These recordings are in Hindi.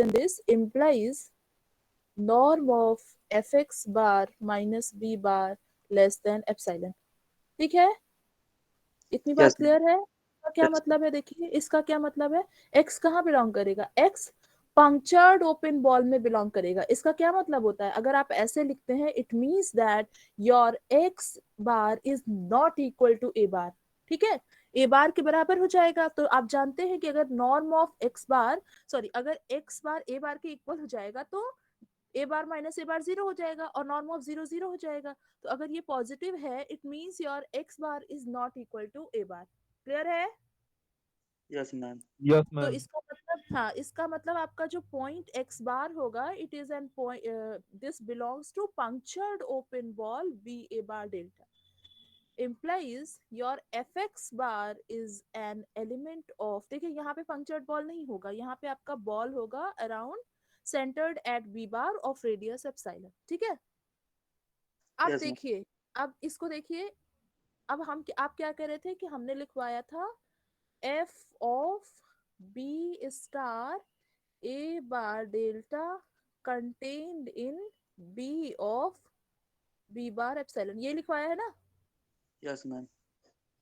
than this implies norm of fx bar minus b bar less than epsilon. ठीक है, इतनी बात यस क्लियर है? इसका क्या यस मतलब है? देखिए इसका क्या मतलब है, x कहाँ बिलोंग करेगा? x पंक्चर्ड ओपन बॉल में बिलोंग करेगा। इसका क्या मतलब होता है? अगर आप ऐसे लिखते हैं, it means that your x bar is not equal to a bar. ठीक है, a बार के बराबर हो जाएगा। तो आप जानते हैं कि अगर norm of x bar, sorry, अगर x बार a बार के इक्वल हो जाएगा तो a bar minus a bar zero हो जाएगा और नॉर्म ऑफ जीरो जीरो हो जाएगा। तो अगर ये पॉजिटिव है, it means your x bar is not equal to a bar. Clear है? यस मैम यस तो मैम। इसका मतलब, हाँ, इसका मतलब आपका जो पॉइंट x बार होगा, it is an point, this belongs to punctured open ball b a bar delta, implies your fx bar is an element of, देखिए यहाँ पे पंक्चर्ड बॉल नहीं होगा, यहाँ पे आपका बॉल होगा around centred at b bar of radius epsilon. ठीक है, अब यस मैम देखिए, अब इसको देखिए, अब हम, आप क्या कह रहे थे कि हमने लिखवाया था f of b star a bar delta contained in b of b bar epsilon, ये लिखवाया है ना? यस मैम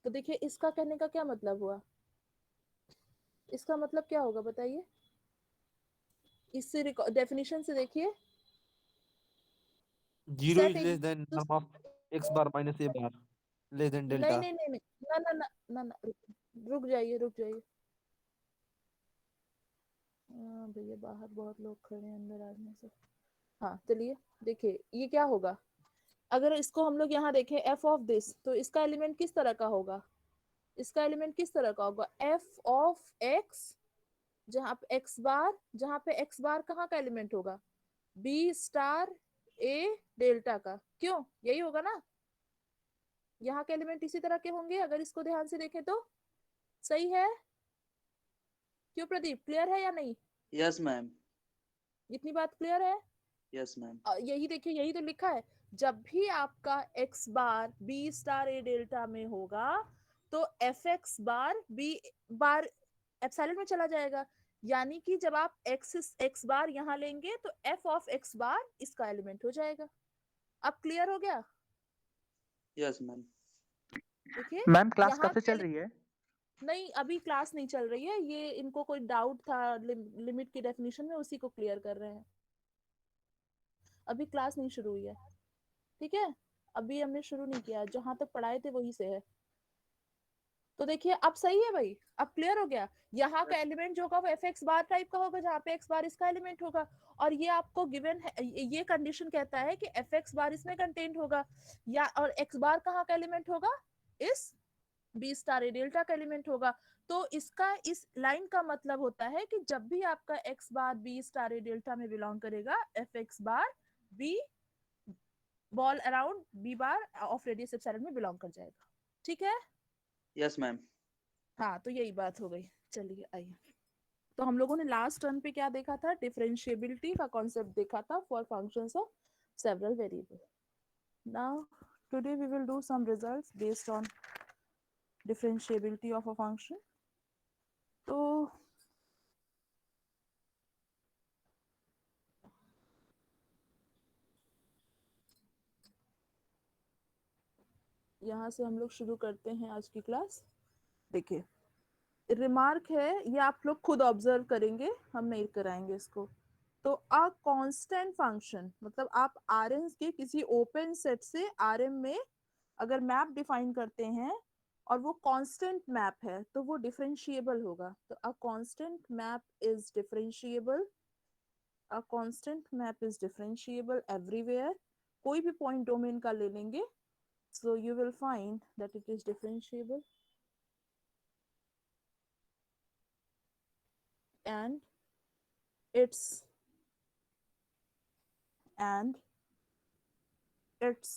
तो देखिए इसका कहने का क्या मतलब हुआ, इसका मतलब क्या होगा बताइए? इससे डेफिनेशन से देखिए, zero set is less than तो norm of x bar minus a bar less than नहीं डेल्टा। नहीं नहीं नहीं, ना ना ना ना ना, रुक जाइए रुक जाइए। भैया बाहर बहुत लोग खड़े हैं, अंदर आने से। हाँ चलिए, देखिए ये क्या होगा, अगर इसको हम लोग यहाँ देखें f ऑफ दिस, तो इसका एलिमेंट किस तरह का होगा? इसका एलिमेंट किस तरह का होगा? f ऑफ x, जहाँ पे x बार, जहाँ पे x बार कहाँ का एलिमेंट होगा? b स्टार a डेल्टा का। क्यों, यही होगा ना? यहाँ के एलिमेंट इसी तरह के होंगे अगर इसको ध्यान से देखें तो। सही है? क्यों प्रदीप, क्लियर है या नहीं? यस मैम इतनी बात क्लियर है? यस मैम यही देखिए, यही तो लिखा है, जब भी आपका x bar b star a delta में होगा तो एफ एक्स बार b बार एप्सिलॉन में चला जाएगा। यानी कि जब आप x बार यहाँ लेंगे तो f ऑफ x बार इसका एलिमेंट हो जाएगा। अब क्लियर हो गया? यस मैम देखिए मैम क्लास यहाँ कब से के चल रही है? नहीं, अभी क्लास नहीं चल रही है, ये इनको कोई डाउट था लिमिट की डेफिनेशन में, उसी को क्लियर कर रहे हैं। अभी क्लास नहीं शुरू हुई है, ठीक है, अभी हमने शुरू नहीं किया, जहां तक पढ़ाए थे वहीं से है। तो देखिए अब सही है भाई, अब क्लियर हो गया। यहाँ का एलिमेंट जो होगा वो एफ एक्स बार टाइप का होगा, जहाँ पे एक्स बार इसका एलिमेंट होगा। और ये आपको गिवन है, ये कंडीशन कहता है कि एफ एक्स बार इसमें कंटेंट होगा, या और एक्स बार कहाँ का एलिमेंट होगा? इस बी स्टार ए डेल्टा का एलिमेंट होगा। तो इसका, इस लाइन का मतलब होता है कि जब भी आपका x bar b star a delta में बिलोंग करेगा, f x bar b ball around b bar of radius epsilon में बिलोंग कर जाएगा। ठीक है, यस मैम हाँ तो यही बात हो गई। चलिए आइए, तो हम लोगों ने लास्ट टर्न पे क्या देखा था? डिफरेंशिएबिलिटी का कॉन्सेप्ट देखा था for functions of several variable. Now today we will do some results based on differentiability of a function. तो यहाँ से हम लोग शुरू करते हैं आज की क्लास। देखिए रिमार्क है, ये आप लोग खुद ऑब्जर्व करेंगे, हम नहीं कराएंगे इसको। तो अ कांस्टेंट फंक्शन, मतलब आप आर एन के किसी ओपन सेट से आर एम में अगर मैप डिफाइन करते हैं और वो कांस्टेंट मैप है तो वो डिफरेंशिएबल होगा। तो a constant map is differentiable, a constant map is differentiable everywhere. कोई भी पॉइंट डोमेन का ले लेंगे, so you will find that it is differentiable and its and its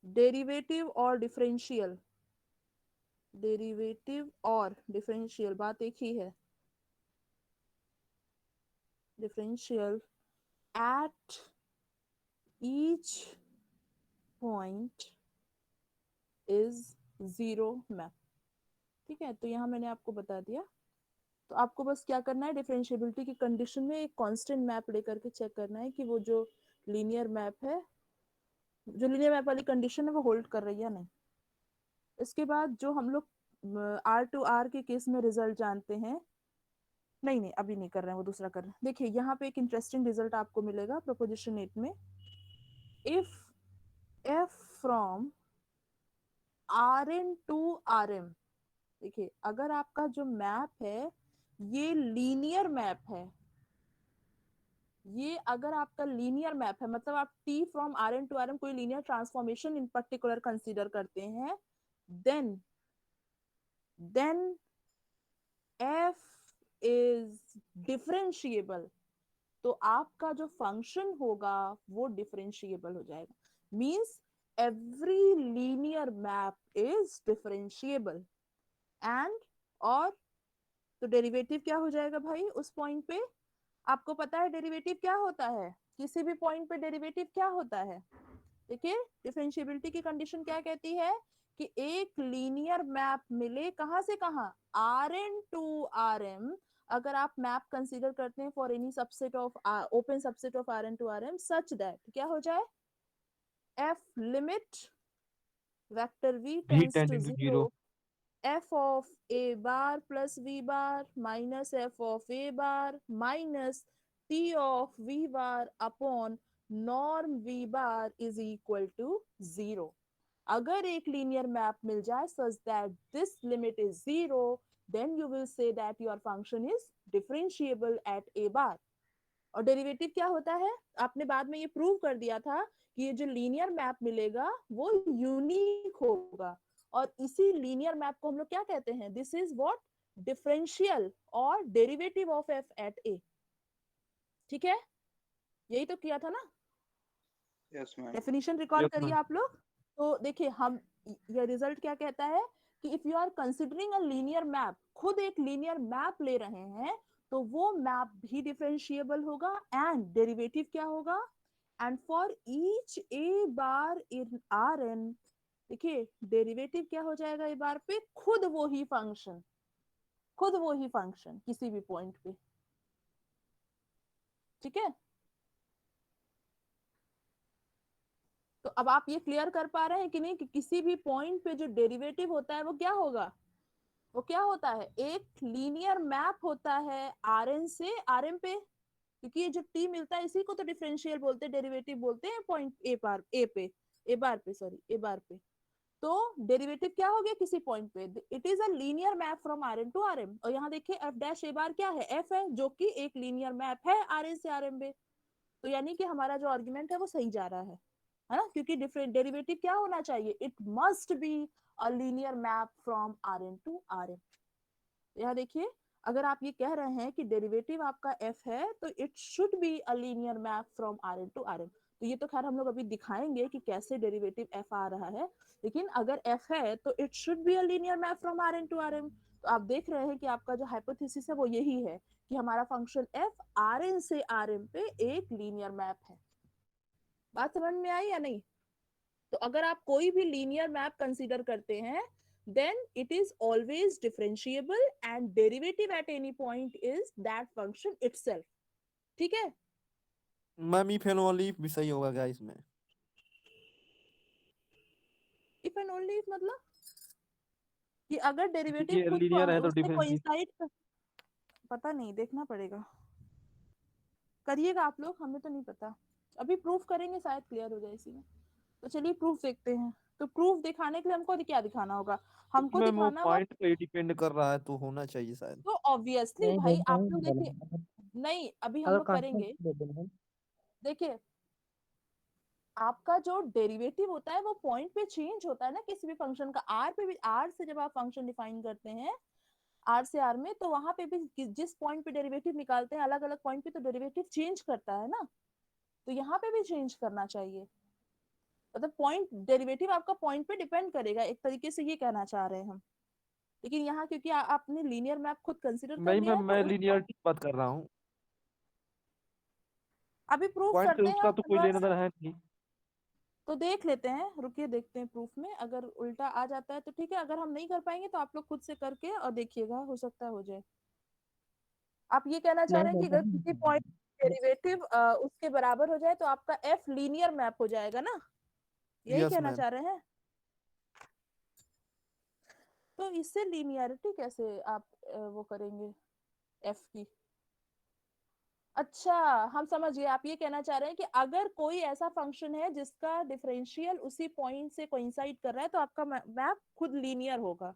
derivative or differential, derivative और differential बात एक ही है, differential at each point is zero map। ठीक है, तो यहाँ मैंने आपको बता दिया तो आपको बस क्या करना है, डिफरेंशिएबिलिटी की कंडीशन में एक कांस्टेंट मैप लेकर के चेक करना है कि वो जो लीनियर मैप है, जो लीनियर मैप वाली कंडीशन है वो होल्ड कर रही है या नहीं। इसके बाद जो हम लोग R2R के केस में रिजल्ट जानते हैं, नहीं अभी नहीं कर रहे हैं, वो दूसरा कर रहे हैं। देखिए यहाँ पे एक इंटरेस्टिंग रिजल्ट आपको मिलेगा प्रोपोजिशन 8 में, if f from Rn to Rm, देखिए अगर आपका जो मैप है ये लीनियर मैप है, ये अगर आपका लीनियर मैप है, मतलब आप T from Rn to Rm कोई linear transformation in particular consider करते हैं, देन f इज डिफरेंशिएबल, तो आपका जो फंक्शन होगा वो डिफरेंशिएबल हो जाएगा। Means every linear map is differentiable and, और तो डेरिवेटिव क्या हो जाएगा भाई उस पॉइंट पे, आपको पता है डेरिवेटिव क्या होता है, किसी भी पॉइंट पे डेरिवेटिव क्या होता है। देखिए डिफरेंशिएबिलिटी की कंडीशन क्या कहती है कि एक लीनियर मैप मिले कहां से कहां, Rn टू Rm, अगर आप मैप कंसीडर करते हैं for any subset of open subset of Rn to Rm such that क्या हो जाए, f limit vector v v tends to tending to 0. 0, f of a bar plus v bar minus f of a bar minus t of v bar upon norm v bar is equal to 0। अगर एक लीनियर मैप मिल जाए such that this limit is 0, then you will say that your function is differentiable at a bar। और डेरिवेटिव क्या होता है, आपने बाद में ये प्रूव कर दिया था कि ये जो लीनियर मैप मिलेगा वो यूनिक होगा, और इसी लीनियर मैप को हम लोग क्या कहते हैं, दिस इज व्हाट, डिफरेंशियल और डेरिवेटिव ऑफ एफ एट ए। ठीक है, यही तो किया था ना, yes ma'am. Definition recall Yes, करिए ma'am. आप लोग। तो देखिए हम, ये रिजल्ट क्या कहता है कि if you are considering a linear map, खुद एक लीनियर मैप ले रहे हैं तो वो मैप भी डिफरेंशिएबल होगा एंड डेरिवेटिव क्या होगा, and for each a bar in R N, देखिए डेरिवेटिव क्या हो जाएगा ए बार पे, खुद वो ही फंक्शन, खुद वो ही फंक्शन किसी भी पॉइंट पे। ठीक है, तो अब आप ये क्लियर कर पा रहे हैं कि नहीं कि किसी भी पॉइंट पे जो डेरिवेटिव होता है वो क्या होगा, वो क्या होता है, एक लीनियर मैप होता है आर एन से आर एम पे, क्योंकि ये जो टी मिलता है इसी को तो डिफरेंशियल बोलते हैं, डेरिवेटिव बोलते हैं पॉइंट ए बार ए पे, ए बार पे सॉरी ए बार पे। तो डेरिवेटिव क्या हो गया किसी पॉइंट पे, it is a linear map from R N to R M, और यहाँ देखिए एफ डैश ए बार क्या है, एफ है जो कि एक लीनियर मैप है आर एन से आर एम पे। तो यानी कि हमारा जो आर्ग्यूमेंट है वो सही जा रहा है ना, क्योंकि डिफरेंट डेरिवेटिव क्या होना चाहिए, it must be a linear map from R N to R M. यहाँ देखिए अगर आप ये कह रहे हैं कि डेरिवेटिव आपका f है तो it should be a linear map from R N to R M. तो ये तो खैर हम लोग अभी दिखाएंगे कि कैसे डेरिवेटिव f आ रहा है, लेकिन अगर f है तो it should be a linear map from R N to R M. तो आप देख रहे हैं कि आपका जो हाइपोथेसिस है वो यही है कि हमारा फंक्शन f आर एन से आर एम पे एक लीनियर मैप है। बात समझ में आई या नहीं। तो अगर आप कोई भी लीनियर मैप कंसीडर करते हैं then it is always differentiable and derivative at any point is that function itself। ठीक है, ma'am if and only if भी सही होगा क्या इसमें? if and only if मतलब कि अगर क्योंकि डेरिवेटिव ये खुद लीनियर है तो उससे डिफरेंशिएट। कोइंसाइड कर, पता नहीं देखना पड़ेगा, करिएगा आप लोग, हमें तो नहीं पता, अभी प्रूफ करेंगे शायद क्लियर हो जाए इसी में। तो चलिए प्रूफ देखते हैं। तो प्रूफ दिखाने के लिए हमको क्या दिखाना होगा, हमको मैम वो दिखाना होगा, पॉइंट पे डिपेंड कर रहा है तो होना चाहिए शायद। तो ऑब्वियसली नहीं भाई होता आप ही लोग नहीं देखिए, बोला। नहीं अभी हम अगर लोग कांस्टेंट करेंगे। दे देना। देखिए आपका जो डेरिवेटिव होता है वो पॉइंट पे चेंज होता है ना किसी भी फंक्शन का, आर पे भी, आर से जब आप फंक्शन डिफाइन करते हैं आर से आर में, तो वहां पे भी जिस पॉइंट पे डेरिवेटिव निकालते हैं अलग अलग पॉइंट पे तो डेरिवेटिव चेंज करता है ना, तो यहाँ पे भी चेंज करना चाहिए। मतलब पॉइंट डेरिवेटिव आपका पॉइंट पे डिपेंड करेगा, एक तरीके से ये कहना चाह रहे हैं हम। लेकिन यहाँ क्योंकि आपने लीनियर मैप खुद कंसिडर कर नहीं लिया मैम है तो मैं उस लीनियरिटी की बात कर रहा हूँ, अभी प्रूफ पॉइंट से करते हैं उसका हम तो कोई लेना बस। देना है नहीं। तो देख लेते हैं, रुकिए देखते हैं प्रूफ में, अगर उल्टा आ जाता है तो ठीक है, अगर हम नहीं कर पाएंगे तो आप लोग खुद से करके और देखिएगा, हो सकता है हो जाए। आप ये कहना चाह रहे हैं कि अगर किसी पॉइंट डेरिवेटिव उसके बराबर हो जाए तो आपका एफ लीनियर मैप हो जाएगा ना, यही यस कहना मैम। चाह रहे हैं। तो इससे लीनियरिटी कैसे आप वो करेंगे एफ की? अच्छा, हम समझ गए, आप ये कहना चाह रहे हैं कि अगर कोई ऐसा फंक्शन है जिसका डिफरेंशियल उसी पॉइंट से कोइंसाइड कर रहा है तो आपका मैप खुद लीनियर होगा।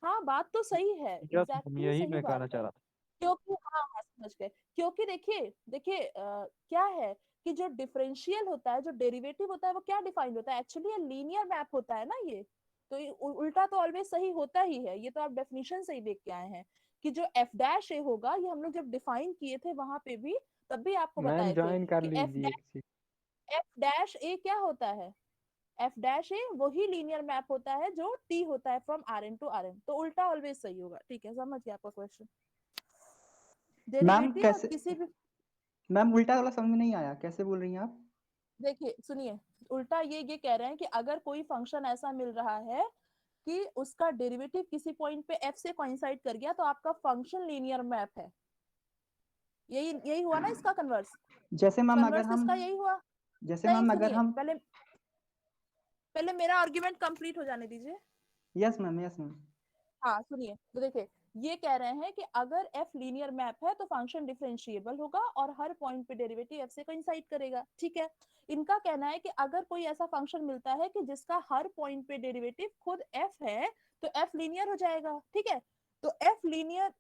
हाँ, बात तो सही है, यस मैम, एग्जैक्टली यही सही मैं बात कहना चाह है। रहा था। क्योंकि हाँ हाँ समझ गए, क्योंकि देखिए देखिए क्या है कि जो डिफरेंशियल होता है, जो डेरिवेटिव होता है, वो क्या डिफाइंड होता है, एक्चुअली ये लीनियर मैप होता है ना ये। तो ये उल्टा तो ऑलवेज सही होता ही है, ये तो आप डेफिनेशन से ही देख के आए हैं कि जो एफ डैश ए होगा, ये हम लोग जब डिफाइन किए थे वहां पे भी, तब भी आपको मैम बताए थे ज्वाइन कर कि लीजिए किसी। एफ डैश ए क्या होता है, एफ डैश ए वही लीनियर मैप होता है जो टी होता है from R N to R N. तो उल्टा ऑलवेज सही होगा। ठीक है, समझ गया आपका क्वेश्चन। मैम डेरिवेटिव आप कैसे, किसी भी, मैम उल्टा वाला समझ में नहीं आया, कैसे बोल रही हैं आप? देखिए सुनिए, उल्टा ये कह रहे हैं कि अगर कोई फंक्शन ऐसा मिल रहा है कि उसका डेरिवेटिव किसी पॉइंट पे एफ से कोइंसाइड कर गया तो आपका फंक्शन लीनियर मैप है। यही यही हुआ ना इसका कन्वर्स? जैसे मैम अगर कन्वर्स हम, इसका यही हुआ। जैसे नहीं मैम अगर सुनिए, हम, पहले पहले मेरा आर्ग्यूमेंट कंप्लीट हो जाने दीजिए। Yes ma'am, yes ma'am. हाँ सुनिए, तो देखिए ये कह रहे हैं कि अगर f लीनियर मैप है तो फंक्शन डिफरेंशिएबल होगा और हर पॉइंट पे डेरिवेटिव f से कोइंसाइड करेगा। ठीक है, इनका कहना है कि अगर कोई ऐसा फंक्शन मिलता है कि जिसका हर पॉइंट पे डेरिवेटिव खुद f है तो f लीनियर हो जाएगा। ठीक है, तो f लीनियर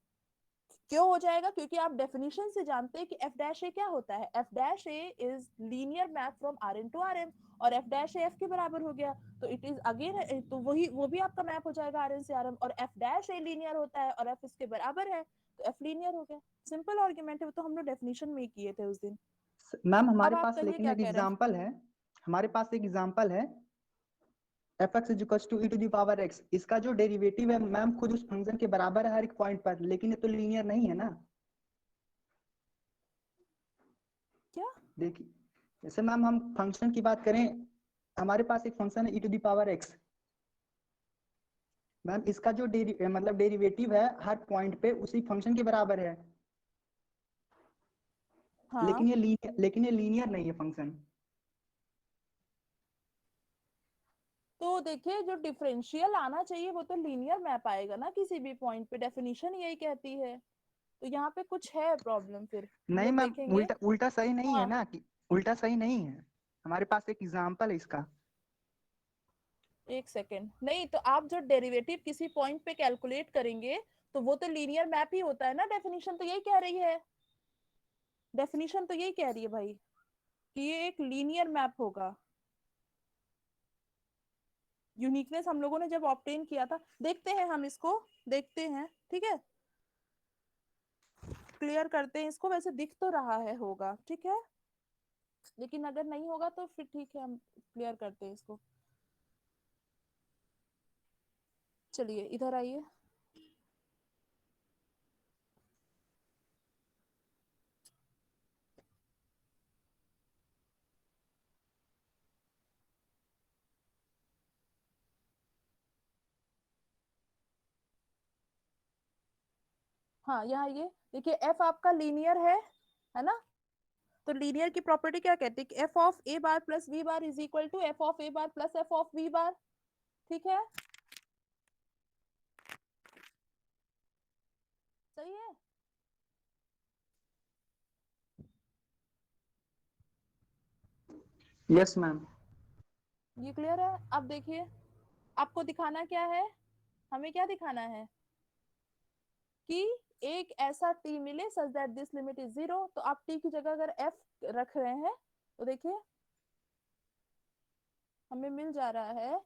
क्यों हो जाएगा? क्योंकि आप डेफिनेशन से जानते हैं कि एफ डैश ए क्या होता है, f dash a is linear map from R N to R M, और एफ डैश ए एफ के बराबर हो गया तो इट इज अगेन, तो वही वो भी आपका मैप हो जाएगा आर एन से आर एम, और एफ डैश ए लीनियर होता है और एफ इसके बराबर है तो एफ लीनियर हो गया। सिंपल आर्ग्यूमेंट है, वो तो हम लोग डेफिनेशन में ही किए थे उस दिन। मैम अब हमारे आप पास कहिए लेकिन क्या एक कह रहे हैं। एग्जांपल है, हमारे पास एक एग्जांपल है f x is equal to e to the power x. इसका जो डेरिवेटिव है मैम खुद उस फंक्शन के बराबर है हर एक पॉइंट पर, लेकिन ये तो लीनियर नहीं है ना। क्या? देखिए, जैसे मैम हम फंक्शन की बात करें, हमारे पास एक फंक्शन है e to the power x. Ma'am इसका जो मतलब डेरिवेटिव है हर पॉइंट पे उसी फंक्शन के बराबर है, हाँ, लेकिन ये लीनियर नहीं है फंक्शन। तो देखिए जो डिफरेंशियल आना चाहिए वो तो लीनियर मैप आएगा ना किसी भी पॉइंट पे, डेफिनेशन यही कहती है। तो यहाँ पे कुछ है प्रॉब्लम, फिर हम नहीं लोग मैम, देखेंगे। उल्टा उल्टा सही नहीं है हाँ, ना कि, उल्टा सही नहीं है। हमारे पास एक एग्जांपल है इसका। एक सेकेंड, नहीं तो आप जो डेरिवेटिव किसी पॉइंट पे कैलकुलेट करेंगे तो वो तो लीनियर मैप ही होता है ना, डेफिनेशन तो यही कह रही है। डेफिनेशन तो यही कह रही है भाई कि ये एक लीनियर मैप होगा। यूनिकनेस हम लोगों ने जब ऑब्टेन किया था, देखते हैं हम इसको, देखते हैं, ठीक है, क्लियर करते हैं इसको। वैसे दिख तो रहा है होगा, ठीक है, लेकिन अगर नहीं होगा तो फिर ठीक है, हम क्लियर करते हैं इसको। चलिए इधर आइए। हाँ यहाँ ये देखिए, एफ आपका लीनियर है ना? तो लीनियर की प्रॉपर्टी क्या कहती है कि f of a bar plus v bar is equal to f of a bar plus f of v bar. ठीक है, सही है। Yes ma'am. ये क्लियर है? अब देखिए, आपको दिखाना क्या है, हमें क्या दिखाना है कि एक ऐसा टी मिले सच that this limit is zero. तो आप टी की जगह अगर एफ रख रहे हैं तो देखिए हमें मिल जा रहा है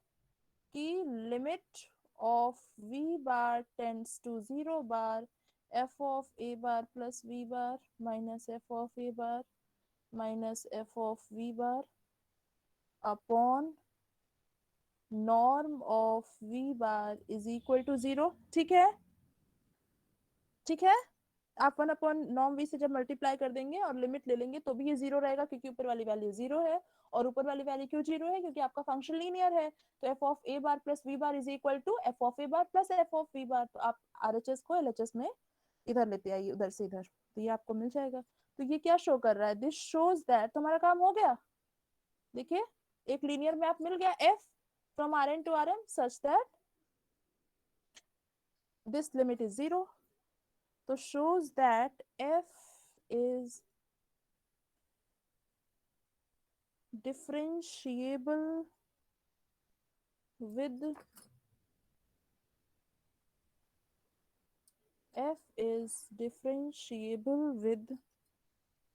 कि limit of v bar tends to zero bar f of a bar plus v bar minus f of a bar minus f of v bar upon norm of v bar is equal to zero. ठीक है, ठीक है, आप वन अपॉन नॉर्म वी से जब मल्टीप्लाई कर देंगे और लिमिट ले लेंगे तो भी ये जीरो रहेगा, क्योंकि ऊपर वाली वैल्यू जीरो है। और ऊपर वाली वैल्यू क्यों जीरो है? क्योंकि आपका फंक्शन लीनियर है। तो f of a bar plus v bar is equal to f of a bar plus f of v bar. तो आप आरएचएस को एलएचएस में इधर लेते आइए, उधर से इधर। तो ये आपको मिल जाएगा। तो ये क्या शो कर रहा है? दिस शोज दैट, तुम्हारा काम हो गया। देखिए एक लीनियर मैप मिल गया f from Rn to Rm such that this limit is 0. तो shows that f is differentiable with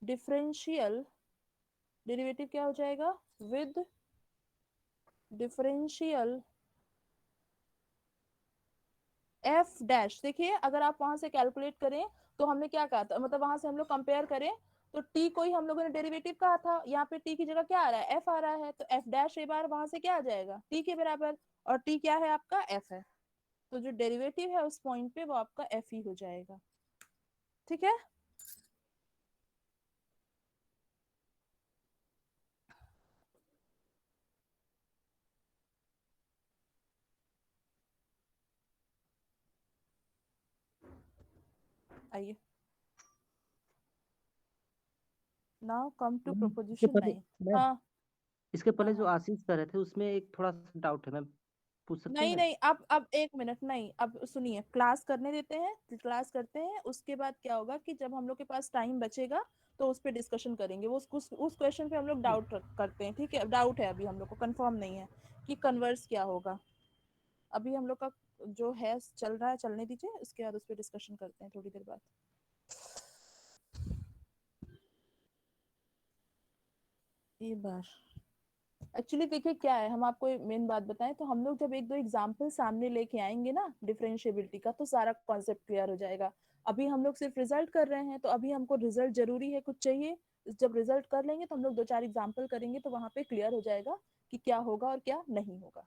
differential derivative क्या हो जाएगा? With differential F dash. देखिए अगर आप वहां से कैलकुलेट करें तो हमने क्या कहा था, मतलब वहां से हम लोग कंपेयर करें तो टी को ही हम लोगों ने डेरिवेटिव कहा था, यहाँ पे टी की जगह क्या आ रहा है? एफ आ रहा है, तो एफ डैश ए बार वहां से क्या आ जाएगा? टी के बराबर, और टी क्या है आपका? एफ है। तो जो डेरिवेटिव है उस पॉइंट पे वो आपका एफ ही हो जाएगा। ठीक है, आइए नाउ कम टू इसके प्रोपोजिशन पहले 9। मैम, हाँ इसके हाँ पहले जो हाँ। आशीष कर रहे थे उसमें एक थोड़ा सा डाउट है मैम, पूछ सकते नहीं हैं? नहीं, अब एक मिनट, नहीं अब सुनिए, क्लास करने देते हैं, क्लास करते हैं, उसके बाद क्या होगा कि जब हम लोग के पास टाइम बचेगा तो उस पर डिस्कशन करेंगे। वो उस क्वेश्चन पे हम लोग डाउट करते हैं। ठीक है, डाउट है, अभी हम लोग को कंफर्म नहीं है कि कन्वर्स क्या होगा। अभी हम लोग का जो है चल रहा है, चलने दीजिए, उसके बाद उस पर डिस्कशन करते हैं थोड़ी देर बाद। ये बार एक्चुअली देखिए क्या है, हम आपको मेन बात बताएं तो हम लोग जब एक दो एग्जाम्पल सामने लेके आएंगे ना डिफरेंशिएबिलिटी का, तो सारा कॉन्सेप्ट क्लियर हो जाएगा। अभी हम लोग सिर्फ रिजल्ट कर रहे हैं, तो अभी हमको रिजल्ट जरूरी है, कुछ चाहिए। जब रिजल्ट कर लेंगे तो हम लोग दो चार एग्जाम्पल करेंगे, तो वहां पे क्लियर हो जाएगा कि क्या होगा और क्या नहीं होगा।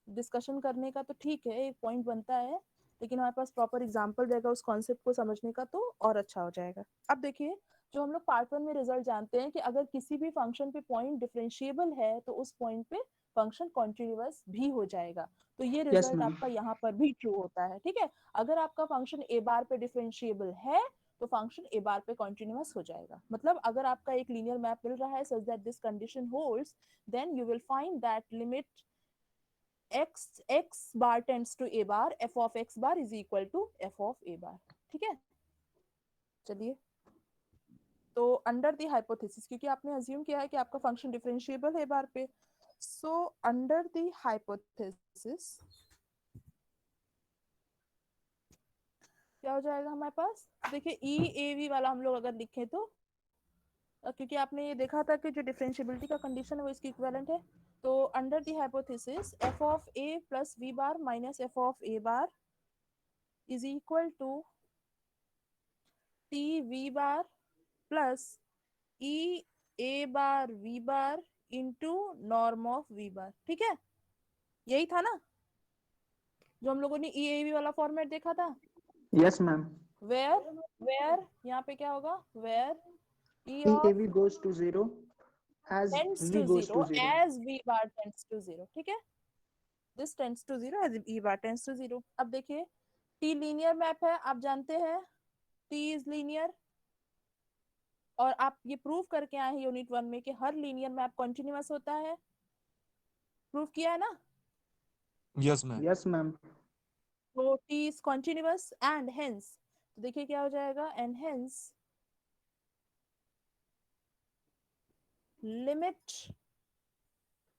डिस्कशन करने का तो ठीक है, एक पॉइंट बनता है, लेकिन हमारे पास प्रॉपर एग्जाम्पल रहेगा उस कॉन्सेप्ट को समझने का, तो और अच्छा हो जाएगा। अब देखिए, जो हम लोग पार्ट 1 में रिजल्ट जानते हैं कि अगर किसी भी फंक्शन पे पॉइंट डिफरेंशिएबल है तो उस पॉइंट पे फंक्शन कॉन्टिन्यूअस भी हो जाएगा। तो ये यस रिजल्ट मैम। आपका यहाँ पर भी ट्रू होता है। ठीक है, अगर आपका फंक्शन ए बार पे डिफरेंशिएबल है तो फंक्शन ए बार पे कॉन्टिन्यूअस हो जाएगा। मतलब अगर आपका एक लीनियर मैप मिल रहा है such that this condition holds, then you will find that limit x bar tends to a bar, f of x bar is equal to f of a bar। ठीक है, चलिए, तो अंडर द हाइपोथेसिस, क्योंकि आपने अज्यूम किया है कि आपका फंक्शन डिफरेंशिएबल है बार पे, सो अंडर द हाइपोथेसिस क्या हो जाएगा हमारे पास? देखिए ई ए वी वाला हम लोग अगर लिखें तो, क्योंकि आपने ये देखा था कि जो डिफरेंशिएबिलिटी का कंडीशन है वो इसकी इक्विवेलेंट है, तो under the hypothesis f of a plus v bar minus f of a bar is equal to t v bar plus e a bar v bar into norm of v bar. ठीक है, यही था ना जो हम लोगों ने ई ए वी वाला फॉर्मेट देखा था? Yes ma'am. वेयर वेयर यहाँ पे क्या होगा? Where e e a of v goes to 0 as tends v to goes zero to 0। As v bar tends to zero. ठीक है, this tends to zero as e bar tends to zero. अब देखिए टी लीनियर मैप है, आप जानते हैं टी इज लीनियर, और आप ये प्रूव करके आए हैं यूनिट 1 में कि हर लीनियर मैप कॉन्टिन्यूअस होता है। प्रूव किया है ना? Yes ma'am. Yes ma'am. तो t is continuous and hence, तो देखिए क्या हो जाएगा, and hence limit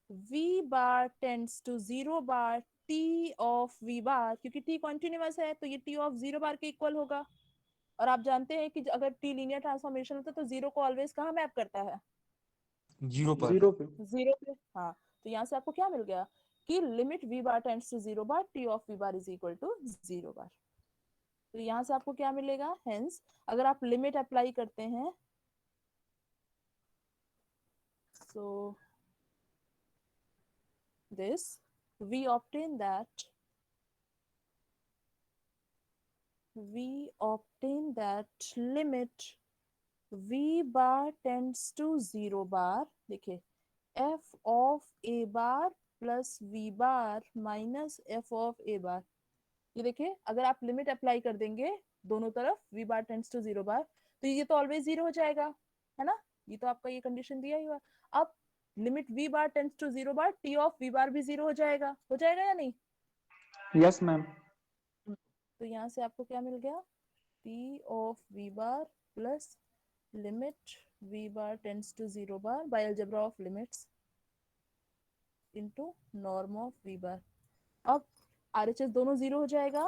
v bar tends to 0 bar t of v bar, क्योंकि t continuous है तो ये t of 0 bar के इक्वल होगा। और आप जानते हैं कि अगर t लीनियर ट्रांसफॉर्मेशन होता है तो 0 को ऑलवेज कहाँ मैप करता है? 0 पर। 0 पे। 0 पे। हाँ, तो यहाँ से आपको क्या मिल गया कि limit v bar tends to 0 bar t of v bar is equal to 0 bar। तो यहाँ से आपको क्या मिलेगा? हेंस अगर आप लिमिट अप्लाई करते हैं, so this we obtain that limit v bar tends to 0 bar, देखिए f of a bar plus v bar minus f of a bar, ये देखिए अगर आप लिमिट अप्लाई कर देंगे दोनों तरफ v बार टेंड्स टू 0 बार, तो ये तो ऑलवेज 0 हो जाएगा, है ना, ये तो आपका ये कंडीशन दिया ही हुआ। अब limit v bar tends to 0 bar t of v bar भी 0 हो जाएगा या नहीं? Yes ma'am. तो यहाँ से आपको क्या मिल गया, t of v bar plus limit v bar tends to 0 bar by algebra of limits into norm of v bar. अब RHS दोनों 0 हो जाएगा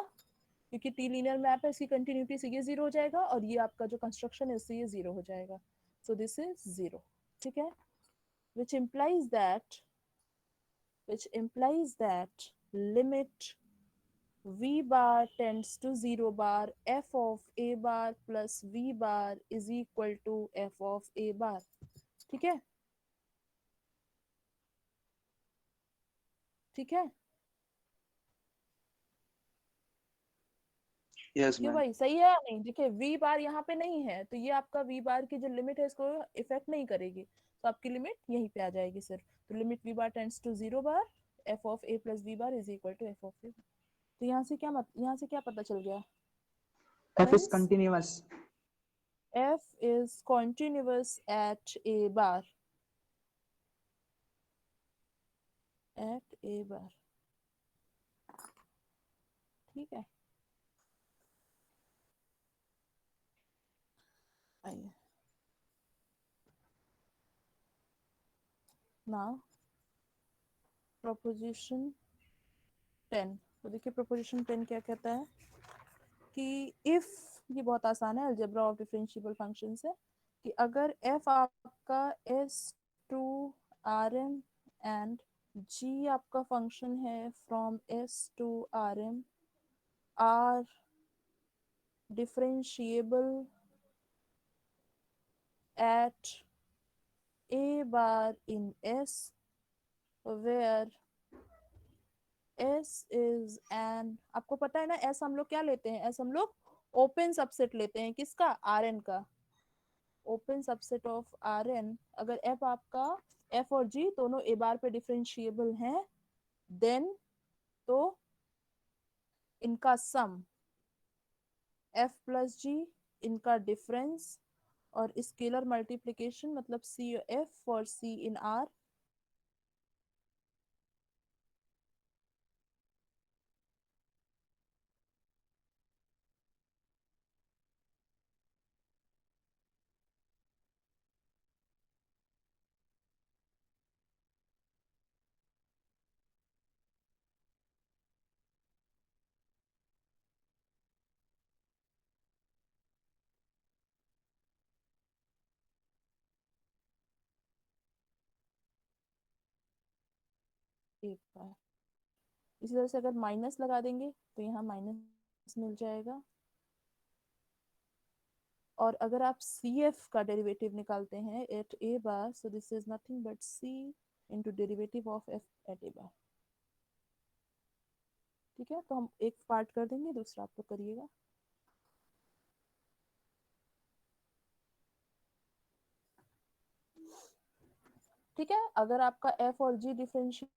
क्योंकि टी लीनियर मैप है, इसकी कंटिन्यूटी से ये 0 हो जाएगा और ये आपका जो कंस्ट्रक्शन है उससे ये 0 हो जाएगा, सो दिस इज 0, ठीक है, which implies that limit v bar tends to 0 bar f of a bar plus v bar is equal to f of a bar, ठीक है, ठीक है, यस क्यों मैम। भाई, सही है या नहीं? देखिए v बार यहाँ पे नहीं है तो ये आपका v बार की जो लिमिट है इसको इफेक्ट नहीं करेगी, तो आपकी लिमिट यहीं पे आ जाएगी सिर्फ, तो limit v bar tends to 0 bar f of a plus v bar is equal to f of a। तो यहाँ से क्या पता चल गया f is friends? Continuous. f is continuous at a bar, ठीक है, आइए नाउ प्रोपोजिशन 10। तो देखिए प्रोपोजिशन 10 क्या कहता है कि इफ, ये बहुत आसान है, अलजेब्रा ऑफ डिफरेंशिएबल फंक्शन है, कि अगर f आपका S to Rm and g आपका फंक्शन है from S to Rm are differentiable at a bar in S where S is an, आपको पता है ना S हम लोग क्या लेते हैं, S हम लोग ओपन सबसेट लेते हैं, किसका, Rn का, ओपन सबसेट ऑफ Rn। अगर f आपका, f और g दोनों a बार पे डिफरेंशिएबल हैं देन तो इनका सम f प्लस g, इनका डिफरेंस और स्केलर मल्टीप्लिकेशन मतलब c f for c in R एक बार। इसी तरह से अगर माइनस लगा देंगे तो यहाँ माइनस मिल जाएगा, और अगर आप CF का डेरिवेटिव निकालते हैं at a bar, so this is nothing but C into derivative of F at a bar, ठीक है। तो हम एक पार्ट कर देंगे, दूसरा आप लोग करिएगा। ठीक है, अगर आपका F और G डिफरेंशियल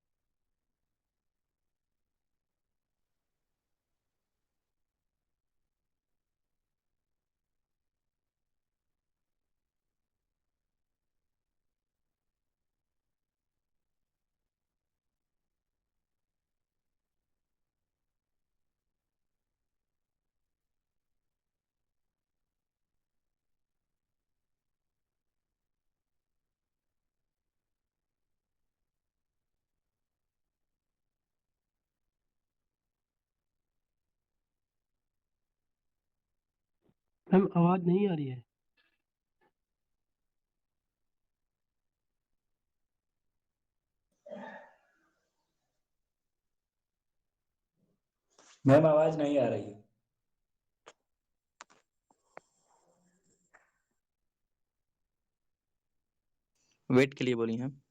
मैम आवाज नहीं आ रही है। मैम आवाज नहीं आ रही। वेट के लिए बोली हैं।